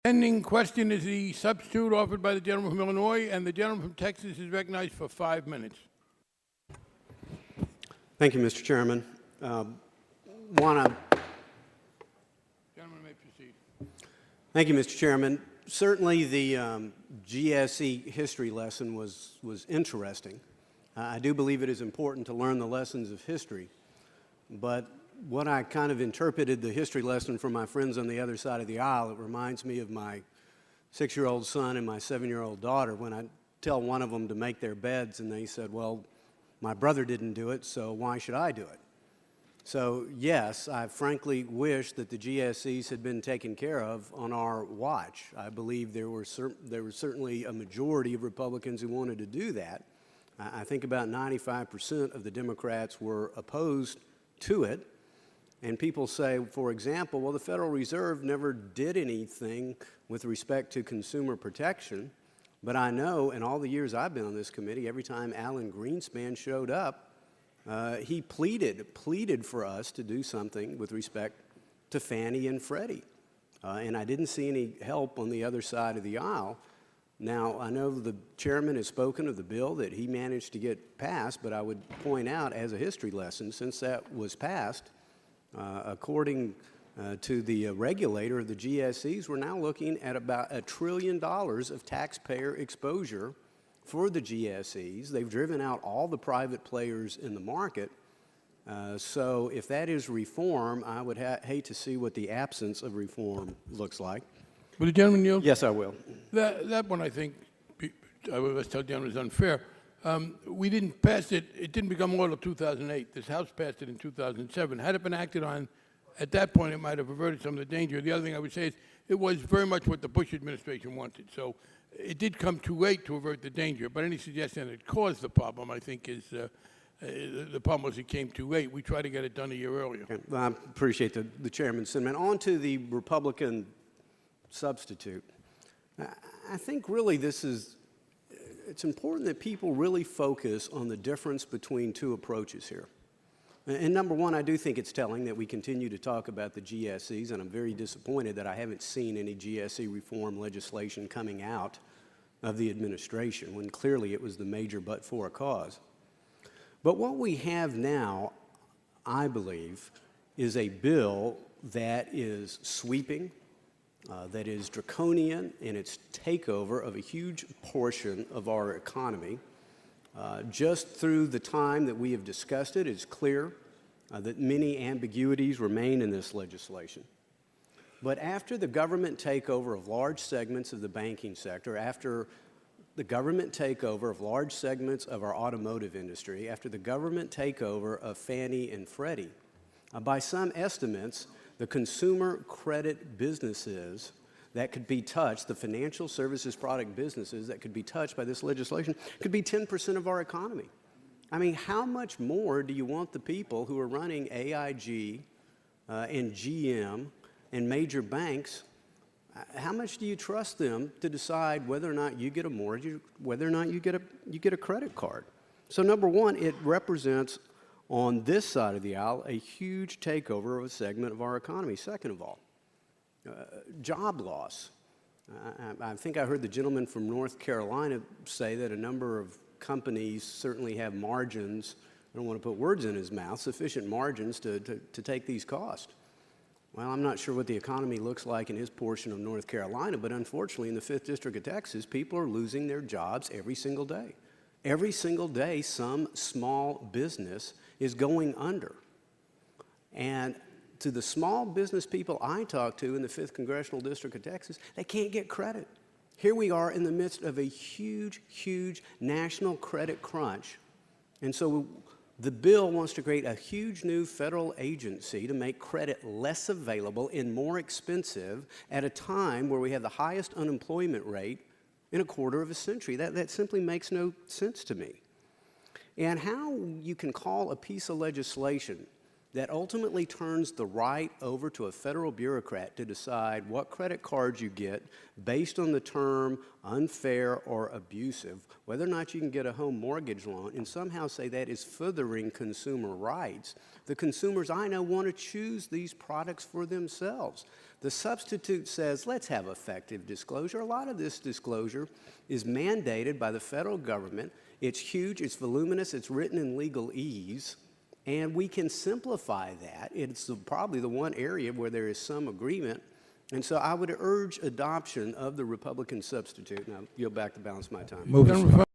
Pending question is the substitute offered by the gentleman from Illinois, and the gentleman from Texas is recognized for 5 minutes. Thank you, Mr. Chairman. Gentleman may proceed. Thank you, Mr. Chairman. Certainly the GSE history lesson was interesting. I do believe it is important to learn the lessons of history, but what I kind of interpreted the history lesson from my friends on the other side of the aisle, it reminds me of my 6-year-old son and my 7-year-old daughter when I tell one of them to make their beds and they said, well, my brother didn't do it, so why should I do it? So yes, I frankly wish that the GSEs had been taken care of on our watch. I believe there was certainly a majority of Republicans who wanted to do that. I think about 95% of the Democrats were opposed to it. And people say, for example, well, the Federal Reserve never did anything with respect to consumer protection. But I know in all the years I've been on this committee, every time Alan Greenspan showed up, he pleaded for us to do something with respect to Fannie and Freddie. And I didn't see any help on the other side of the aisle. Now, I know the chairman has spoken of the bill that he managed to get passed, but I would point out as a history lesson, since that was passed, according to the regulator of the GSEs, we're now looking at about $1 trillion of taxpayer exposure for the GSEs. They've driven out all the private players in the market. So if that is reform, I would hate to see what the absence of reform looks like. Will the gentleman yield? Yes, I will. That one, I think, I was telling the gentleman, is unfair. We didn't pass it. It didn't become law until 2008. This House passed it in 2007. Had it been acted on at that point, it might have averted some of the danger. The other thing I would say is it was very much what the Bush administration wanted. So it did come too late to avert the danger. But any suggestion that it caused the problem, I think, is the problem was it came too late. We tried to get it done a year earlier. Okay. Well, I appreciate the chairman's sentiment. On to the Republican substitute. I think really it's important that people really focus on the difference between two approaches here. And number one, I do think it's telling that we continue to talk about the GSEs, and I'm very disappointed that I haven't seen any GSE reform legislation coming out of the administration when clearly it was the major but-for cause. But what we have now, I believe, is a bill that is sweeping, that is draconian in its takeover of a huge portion of our economy. Just through the time that we have discussed it, it's clear that many ambiguities remain in this legislation. But after the government takeover of large segments of the banking sector, after the government takeover of large segments of our automotive industry, after the government takeover of Fannie and Freddie, by some estimates, the consumer credit businesses that could be touched, the financial services product businesses that could be touched by this legislation, could be 10% of our economy. I mean, how much more do you want the people who are running AIG and GM and major banks, how much do you trust them to decide whether or not you get a mortgage, whether or not you get a credit card? So number one, it represents on this side of the aisle a huge takeover of a segment of our economy. Second of all, job loss. I think I heard the gentleman from North Carolina say that a number of companies certainly have margins, I don't want to put words in his mouth, sufficient margins to take these costs. Well, I'm not sure what the economy looks like in his portion of North Carolina, but unfortunately in the 5th District of Texas, people are losing their jobs every single day. Every single day, some small business is going under. And to the small business people I talk to in the 5th Congressional District of Texas, they can't get credit. Here we are in the midst of a huge, huge national credit crunch. And so the bill wants to create a huge new federal agency to make credit less available and more expensive at a time where we have the highest unemployment rate in a quarter of a century. That simply makes no sense to me. And how you can call a piece of legislation that ultimately turns the right over to a federal bureaucrat to decide what credit cards you get based on the term unfair or abusive, whether or not you can get a home mortgage loan, and somehow say that is furthering consumer rights. The consumers I know want to choose these products for themselves. The substitute says, let's have effective disclosure. A lot of this disclosure is mandated by the federal government. It's huge, it's voluminous, it's written in legalese, and we can simplify that. It's probably the one area where there is some agreement. And so I would urge adoption of the Republican substitute. Now, yield back to balance my time. Gentleman from